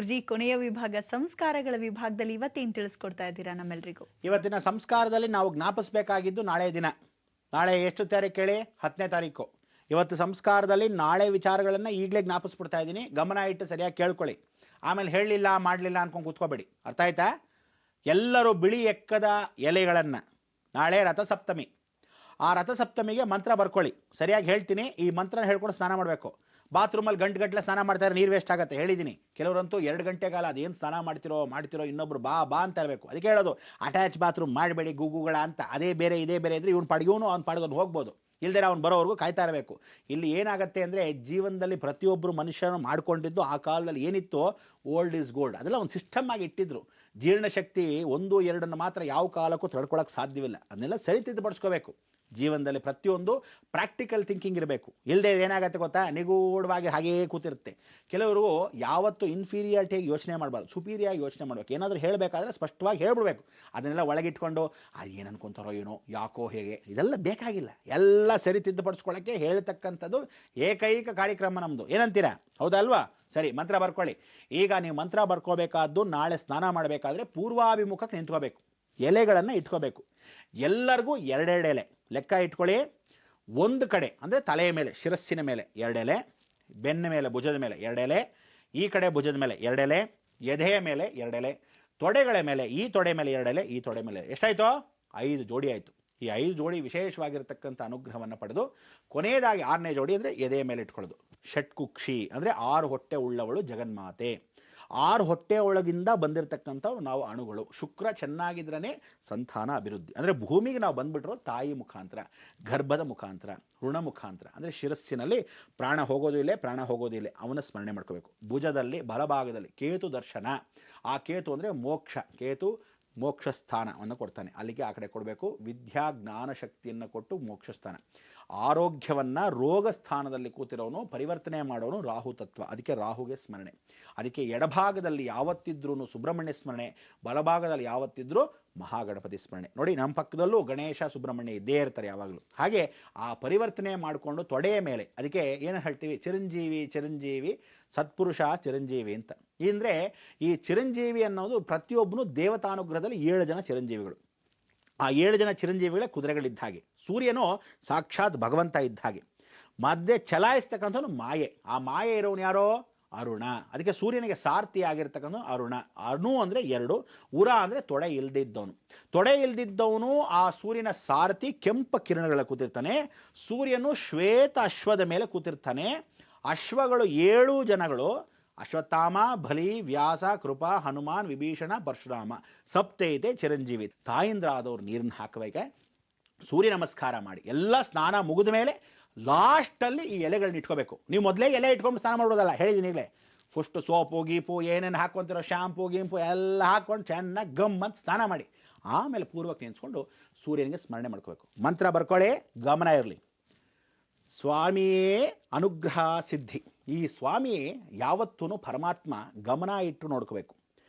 ಗುರುಜಿ, ಕೊನೆಯ ವಿಭಾಗ ಸಂಸ್ಕಾರಗಳ ವಿಭಾಗದಲ್ಲಿ ಇವತ್ತೇನು ತಿಳಿಸ್ಕೊಡ್ತಾ ಇದ್ದೀರಾ ನಮ್ಮೆಲ್ಲರಿಗೂ? ಇವತ್ತಿನ ಸಂಸ್ಕಾರದಲ್ಲಿ ನಾವು ಜ್ಞಾಪಿಸಬೇಕಾಗಿದ್ದು ನಾಳೆ ದಿನ. ನಾಳೆ ಎಷ್ಟು ತಾರೀಕು ಹೇಳಿ? 10ನೇ ತಾರೀಕು. ಇವತ್ತು ಸಂಸ್ಕಾರದಲ್ಲಿ ನಾಳೆ ವಿಚಾರಗಳನ್ನು ಈಗಲೇ ಜ್ಞಾಪಿಸ್ಬಿಡ್ತಾ ಇದ್ದೀನಿ. ಗಮನ ಇಟ್ಟು ಸರಿಯಾಗಿ ಕೇಳ್ಕೊಳ್ಳಿ. ಆಮೇಲೆ ಹೇಳಲಿಲ್ಲ ಮಾಡಲಿಲ್ಲ ಅನ್ಕೊಂಡು ಕೂತ್ಕೋಬೇಡಿ. ಅರ್ಥ ಆಯ್ತಾ? ಎಲ್ಲರೂ ಬಿಳಿ ಎಕ್ಕದ ಎಲೆಗಳನ್ನು, ನಾಳೆ ರಥಸಪ್ತಮಿ, ಆ ರಥಸಪ್ತಮಿಗೆ ಮಂತ್ರ ಬರ್ಕೊಳ್ಳಿ. ಸರಿಯಾಗಿ ಹೇಳ್ತೀನಿ. ಈ ಮಂತ್ರನ ಹೇಳ್ಕೊಂಡು ಸ್ನಾನ ಮಾಡಬೇಕು. ಬಾತ್ರೂಮಲ್ಲಿ ಗಂಟೆ ಸ್ನಾನ ಮಾಡ್ತಾರೆ, ನೀರು ವೇಸ್ಟ್ ಆಗುತ್ತೆ. ಹೇಳಿದ್ದೀನಿ. ಕೆಲವರಂತೂ 2 ಗಂಟೆ ಕಾಲ ಅದೇನು ಸ್ನಾನ ಮಾಡ್ತಿರೋ ಇನ್ನೊಬ್ರು ಬಾ ಅಂತ ಇರಬೇಕು. ಅದಕ್ಕೆ ಹೇಳೋದು, ಅಟ್ಯಾಚ್ ಬಾತ್ರೂಮ್ ಮಾಡಬೇಡಿ ಗೂಗುಗಳ ಅಂತ. ಅದೇ ಬೇರೆ ಇದೇ ಬೇರೆ ಇದ್ರೆ ಇವ್ನು ಪಡೆಯೋನು ಅವ್ನು ಪಡೆದವ್ನು ಹೋಗ್ಬೋದು. ಇಲ್ದೇ ಅವ್ನು ಬರೋವರೆಗೂ ಕಾಯ್ತಾ ಇರಬೇಕು. ಇಲ್ಲಿ ಏನಾಗುತ್ತೆ ಅಂದರೆ, ಜೀವನದಲ್ಲಿ ಪ್ರತಿಯೊಬ್ಬರು ಮನುಷ್ಯನು ಮಾಡ್ಕೊಂಡಿದ್ದು ಆ ಕಾಲದಲ್ಲಿ ಏನಿತ್ತು, ಓಲ್ಡ್ ಈಸ್ ಗೋಲ್ಡ್, ಅದೆಲ್ಲ ಒಂದು ಸಿಸ್ಟಮ್ ಆಗಿ ಇಟ್ಟಿದ್ರು. ಜೀರ್ಣಶಕ್ತಿ 1-2 ಮಾತ್ರ ಯಾವ ಕಾಲಕ್ಕೂ ತಡ್ಕೊಳಕ್ಕೆ ಸಾಧ್ಯವಿಲ್ಲ. ಅದನ್ನೆಲ್ಲ ಸರಿತಿದ್ದುಪಡಿಸ್ಕೋಬೇಕು. ಜೀವನದಲ್ಲಿ ಪ್ರತಿಯೊಂದು ಪ್ರಾಕ್ಟಿಕಲ್ ಥಿಂಕಿಂಗ್ ಇರಬೇಕು. ಇಲ್ಲದೆ ಏನಾಗುತ್ತೆ ಗೊತ್ತಾ, ನಿಗೂಢವಾಗಿ ಹಾಗೇ ಕೂತಿರುತ್ತೆ. ಕೆಲವರು ಯಾವತ್ತು ಇನ್ಫೀರಿಯಾರಿಟಿಯಾಗಿ ಯೋಚನೆ ಮಾಡಬಾರ್ದು, ಸುಪೀರಿಯಾಗಿ ಯೋಚನೆ ಮಾಡಬೇಕು. ಏನಾದರೂ ಹೇಳಬೇಕಾದ್ರೆ ಸ್ಪಷ್ಟವಾಗಿ ಹೇಳ್ಬಿಡ್ಬೇಕು. ಅದನ್ನೆಲ್ಲ ಒಳಗಿಟ್ಕೊಂಡು ಏನು ಅನ್ಕೊಂತಾರೋ ಏನೋ, ಯಾಕೋ ಹೇಗೆ, ಇದೆಲ್ಲ ಬೇಕಾಗಿಲ್ಲ. ಎಲ್ಲ ಸರಿ ತಿದ್ದುಪಡಿಸ್ಕೊಳ್ಳೋಕ್ಕೆ ಹೇಳ್ತಕ್ಕಂಥದ್ದು ಏಕೈಕ ಕಾರ್ಯಕ್ರಮ ನಮ್ಮದು. ಏನಂತೀರಾ? ಹೌದಲ್ವಾ? ಸರಿ, ಮಂತ್ರ ಬರ್ಕೊಳ್ಳಿ. ಈಗ ನೀವು ಮಂತ್ರ ಬರ್ಕೋಬೇಕಾದ್ದು, ನಾಳೆ ಸ್ನಾನ ಮಾಡಬೇಕಾದ್ರೆ ಪೂರ್ವಾಭಿಮುಖಕ್ಕೆ ನಿಂತ್ಕೋಬೇಕು. ಎಲೆಗಳನ್ನು ಇಟ್ಕೋಬೇಕು. ಎಲ್ಲರಿಗೂ 2 ಎಲೆ ಲೆಕ್ಕ ಇಟ್ಕೊಳ್ಳಿ. ಒಂದು ಕಡೆ ಅಂದರೆ ತಲೆಯ ಮೇಲೆ, ಶಿರಸ್ಸಿನ ಮೇಲೆ 2 ಎಲೆ, ಬೆನ್ನ ಮೇಲೆ ಭುಜದ ಮೇಲೆ 2 ಎಲೆ, ಈ ಕಡೆ ಭುಜದ ಮೇಲೆ 2 ಎಲೆ, ಎದೆಯ ಮೇಲೆ 2 ಎಲೆ, ತೊಡೆಗಳ ಮೇಲೆ, ಈ ತೊಡೆ ಮೇಲೆ 2 ಎಲೆ, ಈ ತೊಡೆ ಮೇಲೆ ಎಷ್ಟಾಯ್ತು? 5 ಜೋಡಿ ಆಯಿತು. ಈ 5 ಜೋಡಿ ವಿಶೇಷವಾಗಿರ್ತಕ್ಕಂಥ ಅನುಗ್ರಹವನ್ನು ಪಡೆದು ಕೊನೆಯದಾಗಿ 6ನೇ ಜೋಡಿ ಅಂದರೆ ಎದೆಯ ಮೇಲೆ ಇಟ್ಕೊಳ್ಳೋದು. ಷಟ್ಕುಕ್ಷಿ ಅಂದರೆ 6 ಹೊಟ್ಟೆ ಉಳ್ಳವಳು ಜಗನ್ಮಾತೆ. 6 ಹೊಟ್ಟೆ ಒಳಗಿಂದ ಬಂದಿರತಕ್ಕಂಥವು ನಾವು ಅಣುಗಳು. ಶುಕ್ರ ಚೆನ್ನಾಗಿದ್ರೇ ಸಂತಾನ ಅಭಿವೃದ್ಧಿ. ಅಂದರೆ ಭೂಮಿಗೆ ನಾವು ಬಂದ್ಬಿಟ್ರು ತಾಯಿ ಮುಖಾಂತರ, ಗರ್ಭದ ಮುಖಾಂತರ, ಋಣ ಮುಖಾಂತರ. ಅಂದರೆ ಶಿರಸ್ಸಿನಲ್ಲಿ ಪ್ರಾಣ ಹೋಗೋದು ಇಲ್ಲೇ, ಪ್ರಾಣ ಹೋಗೋದು ಇಲ್ಲೇ, ಅವನ ಸ್ಮರಣೆ ಮಾಡ್ಕೋಬೇಕು. ಭುಜದಲ್ಲಿ ಬಲಭಾಗದಲ್ಲಿ ಕೇತು ದರ್ಶನ. ಆ ಕೇತು ಅಂದರೆ ಮೋಕ್ಷ. ಕೇತು ಮೋಕ್ಷ ಸ್ಥಾನವನ್ನು ಕೊಡ್ತಾನೆ, ಅಲ್ಲಿಗೆ ಆ ಕಡೆ ಕೊಡಬೇಕು. ವಿದ್ಯಾ ಜ್ಞಾನ ಶಕ್ತಿಯನ್ನು ಕೊಟ್ಟು ಮೋಕ್ಷ ಸ್ಥಾನ. ಆರೋಗ್ಯವನ್ನು ರೋಗ ಸ್ಥಾನದಲ್ಲಿ ಕೂತಿರೋನು, ಪರಿವರ್ತನೆ ಮಾಡೋನು ರಾಹು ತತ್ವ. ಅದಕ್ಕೆ ರಾಹುಗೆ ಸ್ಮರಣೆ. ಅದಕ್ಕೆ ಎಡಭಾಗದಲ್ಲಿ ಯಾವತ್ತಿದ್ರೂ ಸುಬ್ರಹ್ಮಣ್ಯ ಸ್ಮರಣೆ, ಬಲಭಾಗದಲ್ಲಿ ಯಾವತ್ತಿದ್ರೂ ಮಹಾಗಣಪತಿ ಸ್ಮರಣೆ. ನೋಡಿ, ನಮ್ಮ ಪಕ್ಕದಲ್ಲೂ ಗಣೇಶ ಸುಬ್ರಹ್ಮಣ್ಯ ಇದ್ದೇ ಇರ್ತಾರೆ ಯಾವಾಗಲೂ. ಹಾಗೆ ಆ ಪರಿವರ್ತನೆ ಮಾಡಿಕೊಂಡು ತೊಡೆಯ ಮೇಲೆ, ಅದಕ್ಕೆ ಏನು ಹೇಳ್ತೀವಿ, ಚಿರಂಜೀವಿ ಚಿರಂಜೀವಿ ಸತ್ಪುರುಷ ಚಿರಂಜೀವಿ ಅಂತ. ಅಂದರೆ ಈ ಚಿರಂಜೀವಿ ಅನ್ನೋದು ಪ್ರತಿಯೊಬ್ಬನು ದೇವತಾನುಗ್ರಹದಲ್ಲಿ 7 ಜನ ಚಿರಂಜೀವಿಗಳು. ಆ 7 ಜನ ಚಿರಂಜೀವಿಗಳೇ ಕುದುರೆಗಳಿದ್ದ ಹಾಗೆ. ಸೂರ್ಯನು ಸಾಕ್ಷಾತ್ ಭಗವಂತ ಇದ್ದ ಹಾಗೆ. ಮಧ್ಯೆ ಚಲಾಯಿಸ್ತಕ್ಕಂಥವನು ಮಾಯೆ. ಆ ಮಾಯೆ ಇರೋನು ಯಾರೋ? ಅರುಣ. ಅದಕ್ಕೆ ಸೂರ್ಯನಿಗೆ ಸಾರ್ಥಿ ಆಗಿರ್ತಕ್ಕಂಥ ಅರುಣ. ಅಣು ಅಂದರೆ 2, ಉರ ಅಂದರೆ ತೊಡೆ ಇಲ್ದಿದ್ದವನು. ತೊಡೆ ಇಲ್ದಿದ್ದವನು ಆ ಸೂರ್ಯನ ಸಾರಥಿ. ಕೆಂಪ ಕಿರಣಗಳ ಕೂತಿರ್ತಾನೆ. ಸೂರ್ಯನು ಶ್ವೇತ ಅಶ್ವದ ಮೇಲೆ ಕೂತಿರ್ತಾನೆ. ಅಶ್ವಗಳು 7 ಜನಗಳು: ಅಶ್ವತ್ಥಾಮ, ಬಲಿ, ವ್ಯಾಸ, ಕೃಪಾ, ಹನುಮಾನ್, ವಿಭೀಷಣ, ಪರಶುರಾಮ. ಸಪ್ತೈತೆ ಚಿರಂಜೀವಿ. ತಾಯಿಂದ್ರ ಆದವ್ರು ನೀರನ್ನು ಹಾಕಬೇಕು. ಸೂರ್ಯ ನಮಸ್ಕಾರ ಮಾಡಿ ಎಲ್ಲ ಸ್ನಾನ ಮುಗಿದ ಮೇಲೆ ಲಾಸ್ಟಲ್ಲಿ ಈ ಎಲೆಗಳನ್ನ ಇಟ್ಕೋಬೇಕು. ನೀವು ಮೊದಲೇ ಎಲೆ ಇಟ್ಕೊಂಡು ಸ್ನಾನ ಮಾಡೋದಲ್ಲ, ಹೇಳಿದ್ದೀನಿ ಈಗಲೇ. ಫಸ್ಟ್ ಸೋಪು ಗೀಪು ಏನೇನು ಹಾಕ್ಕೊಂತಿರೋ, ಶಾಂಪು ಗೀಂಪು ಎಲ್ಲ ಹಾಕ್ಕೊಂಡು ಚೆನ್ನಾಗಿ ಗಮ್ಮಂತ ಸ್ನಾನ ಮಾಡಿ ಆಮೇಲೆ ಪೂರ್ವಕ್ಕೆ ನಿಂತ್ಕೊಂಡು ಸೂರ್ಯನಿಗೆ ಸ್ಮರಣೆ ಮಾಡ್ಕೋಬೇಕು. ಮಂತ್ರ ಬರ್ಕೊಳ್ಳಿ, ಗಮನ ಇರಲಿ. ಸ್ವಾಮಿಯೇ ಅನುಗ್ರಹ ಸಿದ್ಧಿ. ಈ ಸ್ವಾಮಿ ಯಾವತ್ತೂ ಪರಮಾತ್ಮ ಗಮನ ಇಟ್ಟು ನೋಡ್ಕೋಬೇಕು.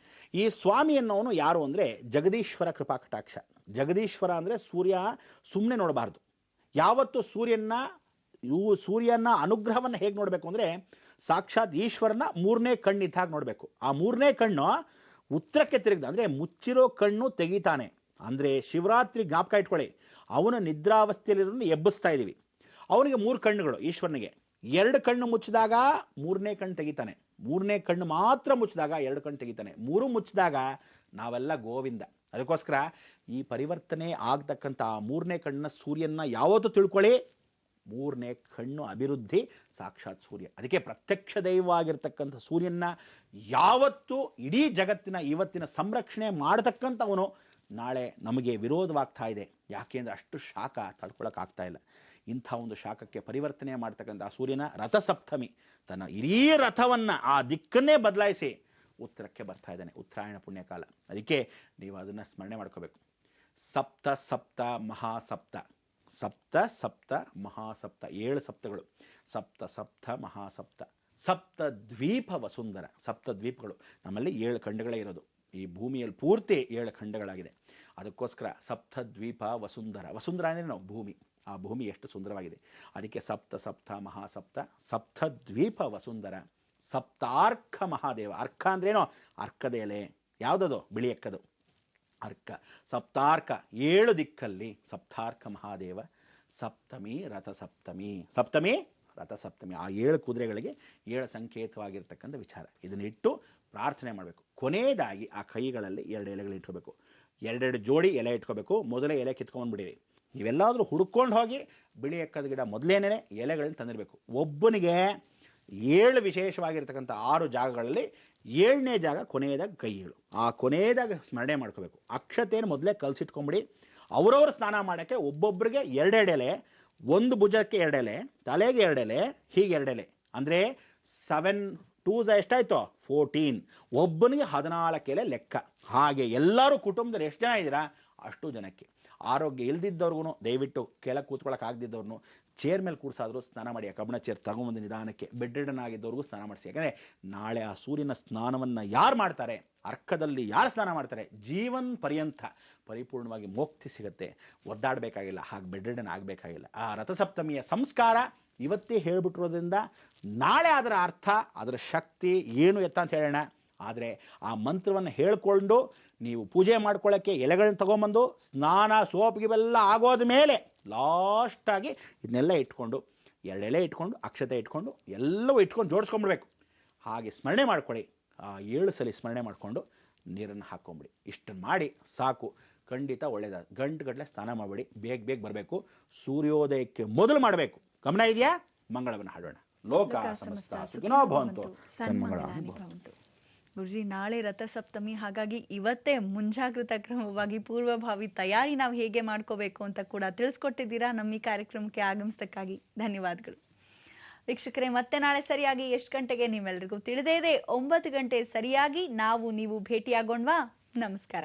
ಈ ಸ್ವಾಮಿ ಅನ್ನೋನು ಯಾರು ಅಂದರೆ ಜಗದೀಶ್ವರ ಕೃಪಾ ಕಟಾಕ್ಷ. ಜಗದೀಶ್ವರ ಅಂದರೆ ಸೂರ್ಯ ಸುಮ್ಮನೆ ನೋಡಬಾರ್ದು. ಯಾವತ್ತು ಸೂರ್ಯನ ಅನುಗ್ರಹವನ್ನು ಹೇಗೆ ನೋಡಬೇಕು ಅಂದರೆ, ಸಾಕ್ಷಾತ್ ಈಶ್ವರನ 3ನೇ ಕಣ್ಣು ಇದ್ದಾಗ ನೋಡಬೇಕು. ಆ 3ನೇ ಕಣ್ಣು ಉತ್ತರಕ್ಕೆ ತಿರುಗ್ದ ಅಂದರೆ ಮುಚ್ಚಿರೋ ಕಣ್ಣು ತೆಗಿತಾನೆ. ಅಂದರೆ ಶಿವರಾತ್ರಿ ಜ್ಞಾಪಕ ಇಟ್ಕೊಳ್ಳಿ, ಅವನು ನಿದ್ರಾವಸ್ಥೆಯಲ್ಲಿರೋದನ್ನು ಎಬ್ಬಿಸ್ತಾ ಇದ್ದೀವಿ. ಅವನಿಗೆ 3 ಕಣ್ಣುಗಳು ಈಶ್ವರನಿಗೆ. 2 ಕಣ್ಣು ಮುಚ್ಚಿದಾಗ 3ನೇ ಕಣ್ಣು ತೆಗಿತಾನೆ. 3ನೇ ಕಣ್ಣು ಮಾತ್ರ ಮುಚ್ಚಿದಾಗ 2 ಕಣ್ಣು ತೆಗಿತಾನೆ. 3 ಮುಚ್ಚಿದಾಗ ನಾವೆಲ್ಲ ಗೋವಿಂದ. ಅದಕ್ಕೋಸ್ಕರ ಈ ಪರಿವರ್ತನೆ ಆಗ್ತಕ್ಕಂಥ 3ನೇ ಕಣ್ಣನ್ನ ಸೂರ್ಯನ ಯಾವತ್ತೂ ತಿಳ್ಕೊಳ್ಳಿ. 3ನೇ ಕಣ್ಣು ಅಭಿವೃದ್ಧಿ ಸಾಕ್ಷಾತ್ ಸೂರ್ಯ. ಅದಕ್ಕೆ ಪ್ರತ್ಯಕ್ಷ ದೈವವಾಗಿರ್ತಕ್ಕಂಥ ಸೂರ್ಯನ ಯಾವತ್ತೂ ಇಡೀ ಜಗತ್ತಿನ ಇವತ್ತಿನ ಸಂರಕ್ಷಣೆ ಮಾಡತಕ್ಕಂಥವನು ನಾಳೆ ನಮಗೆ ವಿರೋಧವಾಗ್ತಾ ಇದೆ. ಯಾಕೆಂದರೆ ಅಷ್ಟು ಶಾಖ ತಡ್ಕೊಳಕ್ಕಾಗ್ತಾ ಇಲ್ಲ. ಇಂಥ ಒಂದು ಶಾಖಕ್ಕೆ ಪರಿವರ್ತನೆ ಮಾಡ್ತಕ್ಕಂಥ ಸೂರ್ಯನ ರಥಸಪ್ತಮಿ ತನ್ನ ಇಡೀ ರಥವನ್ನು ಆ ದಿಕ್ಕನ್ನೇ ಬದಲಾಯಿಸಿ ಉತ್ತರಕ್ಕೆ ಬರ್ತಾ ಇದ್ದಾನೆ. ಉತ್ತರಾಯಣ ಪುಣ್ಯಕಾಲ. ಅದಕ್ಕೆ ನೀವು ಅದನ್ನು ಸ್ಮರಣೆ ಮಾಡ್ಕೋಬೇಕು. ಸಪ್ತ ಸಪ್ತ ಮಹಾಸಪ್ತ. ಸಪ್ತ ಸಪ್ತ ಮಹಾಸಪ್ತ, 7 ಸಪ್ತಗಳು. ಸಪ್ತ ಸಪ್ತ ಮಹಾಸಪ್ತ. ಸಪ್ತ ದ್ವೀಪ ವಸುಂಧರ. ಸಪ್ತ ದ್ವೀಪಗಳು. ನಮ್ಮಲ್ಲಿ 7 ಖಂಡಗಳೇ ಇರೋದು. ಈ ಭೂಮಿಯಲ್ಲಿ ಪೂರ್ತಿ 7 ಖಂಡಗಳಾಗಿದೆ. ಅದಕ್ಕೋಸ್ಕರ ಸಪ್ತ ದ್ವೀಪ ವಸುಂಧರ. ವಸುಂಧರ ಅಂದರೆ ನಾವು ಭೂಮಿ. ಆ ಭೂಮಿ ಎಷ್ಟು ಸುಂದರವಾಗಿದೆ. ಅದಕ್ಕೆ ಸಪ್ತ ಸಪ್ತ ಮಹಾಸಪ್ತ, ಸಪ್ತ ದ್ವೀಪ ವಸುಂಧರ, ಸಪ್ತಾರ್ಕ ಮಹಾದೇವ. ಅರ್ಕ ಅಂದ್ರೇನು? ಅರ್ಕದ ಎಲೆ. ಯಾವುದದು? ಬಿಳಿ ಎಕ್ಕದು ಅರ್ಕ. ಸಪ್ತಾರ್ಕ 7 ದಿಕ್ಕಲ್ಲಿ ಸಪ್ತಾರ್ಕ ಮಹಾದೇವ. ಸಪ್ತಮಿ ರಥಸಪ್ತಮಿ. ಸಪ್ತಮಿ ರಥಸಪ್ತಮಿ. ಆ 7 ಕುದುರೆಗಳಿಗೆ 7 ಸಂಕೇತವಾಗಿರ್ತಕ್ಕಂಥ ವಿಚಾರ. ಇದನ್ನಿಟ್ಟು ಪ್ರಾರ್ಥನೆ ಮಾಡಬೇಕು. ಕೊನೆಯದಾಗಿ ಆ ಕೈಗಳಲ್ಲಿ 2 ಎಲೆಗಳು ಇಟ್ಕೋಬೇಕು. 2 ಜೋಡಿ ಎಲೆ ಇಟ್ಕೋಬೇಕು. ಮೊದಲೇ ಎಲೆ ಕಿತ್ಕೊಂಡ್ಬಿಡಿರಿ. ನೀವೆಲ್ಲಾದರೂ ಹುಡ್ಕೊಂಡು ಹೋಗಿ ಬಿಳಿ ಎಕ್ಕದ ಗಿಡ ಮೊದಲೇನೇ ಎಲೆಗಳನ್ನ ತಂದಿರಬೇಕು. ಒಬ್ಬನಿಗೆ 7 ವಿಶೇಷವಾಗಿರ್ತಕ್ಕಂಥ 6 ಜಾಗಗಳಲ್ಲಿ 7ನೇ ಜಾಗ ಕೊನೆಯದಾಗ ಕೈ ಏಳು. ಆ ಕೊನೆಯದಾಗ ಸ್ಮರಣೆ ಮಾಡ್ಕೋಬೇಕು. ಅಕ್ಷತೆಯನ್ನು ಮೊದಲೇ ಕಲಸಿಟ್ಕೊಂಬಿಡಿ. ಅವರವರು ಸ್ನಾನ ಮಾಡೋಕ್ಕೆ ಒಬ್ಬೊಬ್ಬರಿಗೆ 2 ಎಲೆ, ಒಂದು ಭುಜಕ್ಕೆ 2 ಎಲೆ, ತಲೆಗೆ 2 ಎಲೆ, ಹೀಗೆ 2 ಎಲೆ. ಅಂದರೆ 7 2 ಎಷ್ಟಾಯ್ತು? 14. ಒಬ್ಬನಿಗೆ 14 ಎಲೆ ಲೆಕ್ಕ. ಹಾಗೆ ಎಲ್ಲರೂ ಕುಟುಂಬದಲ್ಲಿ ಎಷ್ಟು ಜನ ಇದ್ದೀರಾ ಅಷ್ಟು ಜನಕ್ಕೆ. ಆರೋಗ್ಯ ಇಲ್ದಿದ್ದವ್ರಿಗೂ ದಯವಿಟ್ಟು ಕೆಳಗೆ ಕೂತ್ಕೊಳ್ಳೋಕೆ ಆಗದಿದ್ದವ್ರನ್ನು ಚೇರ್ ಮೇಲೆ ಕೂರಿಸಾದ್ರು ಸ್ನಾನ ಮಾಡಿ. ಆ ಕಬ್ಬಣ ಚೇರ್ ತಗೊಂಬಂದು ನಿಧಾನಕ್ಕೆ ಬೆಡ್ ರಿಡನ್ ಆಗಿದ್ದವ್ರಿಗೂ ಸ್ನಾನ ಮಾಡಿಸಿ. ಯಾಕಂದರೆ ನಾಳೆ ಆ ಸೂರ್ಯನ ಸ್ನಾನವನ್ನು ಯಾರು ಮಾಡ್ತಾರೆ, ಅರ್ಕದಲ್ಲಿ ಯಾರು ಸ್ನಾನ ಮಾಡ್ತಾರೆ, ಜೀವನ್ ಪರ್ಯಂತ ಪರಿಪೂರ್ಣವಾಗಿ ಮುಕ್ತಿ ಸಿಗುತ್ತೆ. ಒದ್ದಾಡಬೇಕಾಗಿಲ್ಲ, ಹಾಗೆ ಬೆಡ್ ರಿಡನ್ ಆಗಬೇಕಾಗಿಲ್ಲ. ಆ ರಥಸಪ್ತಮಿಯ ಸಂಸ್ಕಾರ ಇವತ್ತೇ ಹೇಳ್ಬಿಟ್ಟಿರೋದ್ರಿಂದ ನಾಳೆ ಅದರ ಅರ್ಥ, ಅದರ ಶಕ್ತಿ ಏನು ಎತ್ತ ಅಂತ ಹೇಳೋಣ. ಆದರೆ ಆ ಮಂತ್ರವನ್ನು ಹೇಳ್ಕೊಂಡು ನೀವು ಪೂಜೆ ಮಾಡ್ಕೊಳ್ಳೋಕ್ಕೆ ಎಲೆಗಳನ್ನ ತಗೊಂಬಂದು ಸ್ನಾನ ಸೋಪ್ಗಿವೆಲ್ಲ ಆಗೋದ ಮೇಲೆ ಲಾಸ್ಟಾಗಿ ಇದನ್ನೆಲ್ಲ ಇಟ್ಕೊಂಡು 2 ಎಲೆ ಇಟ್ಕೊಂಡು ಅಕ್ಷತೆ ಇಟ್ಕೊಂಡು ಎಲ್ಲವೂ ಇಟ್ಕೊಂಡು ಜೋಡಿಸ್ಕೊಂಡ್ಬಿಡ್ಬೇಕು. ಹಾಗೆ ಸ್ಮರಣೆ ಮಾಡ್ಕೊಳ್ಳಿ. ಆ 7 ಸಲ ಸ್ಮರಣೆ ಮಾಡಿಕೊಂಡು ನೀರನ್ನು ಹಾಕ್ಕೊಂಬಿಡಿ. ಇಷ್ಟನ್ನು ಮಾಡಿ ಸಾಕು, ಖಂಡಿತ ಒಳ್ಳೆಯದಾದ. ಗಂಟುಗಟ್ಟಲೆ ಸ್ನಾನ ಮಾಡಬೇಡಿ, ಬೇಗ ಬರಬೇಕು. ಸೂರ್ಯೋದಯಕ್ಕೆ ಮೊದಲು ಮಾಡಬೇಕು. ಗಮನ ಇದೆಯಾ? ಮಂಗಳವನ್ನು ಹಾಡೋಣ. ಲೋಕ ಸಮಸ್ತ ಸುಖಿನೋ ಭವಂತು, ಸನ್ಮಂಗಳಾನಿ ಭವಂತು. ಗುರುಜಿ, ನಾಳೆ ರಥಸಪ್ತಮಿ, ಹಾಗಾಗಿ ಇವತ್ತೇ ಮುಂಜಾಗ್ರತಾ ಕ್ರಮವಾಗಿ ಪೂರ್ವಭಾವಿ ತಯಾರಿ ನಾವು ಹೇಗೆ ಮಾಡ್ಕೋಬೇಕು ಅಂತ ಕೂಡ ತಿಳಿಸ್ಕೊಟ್ಟಿದ್ದೀರಾ. ನಮ್ಮ ಈ ಕಾರ್ಯಕ್ರಮಕ್ಕೆ ಆಗಮಿಸಕ್ಕಾಗಿ ಧನ್ಯವಾದಗಳು. ವೀಕ್ಷಕರೇ, ಮತ್ತೆ ನಾಳೆ ಸರಿಯಾಗಿ ಎಷ್ಟು ಗಂಟೆಗೆ ನಿಮ್ಮೆಲ್ಲರಿಗೂ ತಿಳಿದೇ ಇದೆ, 9 ಗಂಟೆ ಸರಿಯಾಗಿ ನಾವು ನೀವು ಭೇಟಿಯಾಗೋಣವಾ? ನಮಸ್ಕಾರ.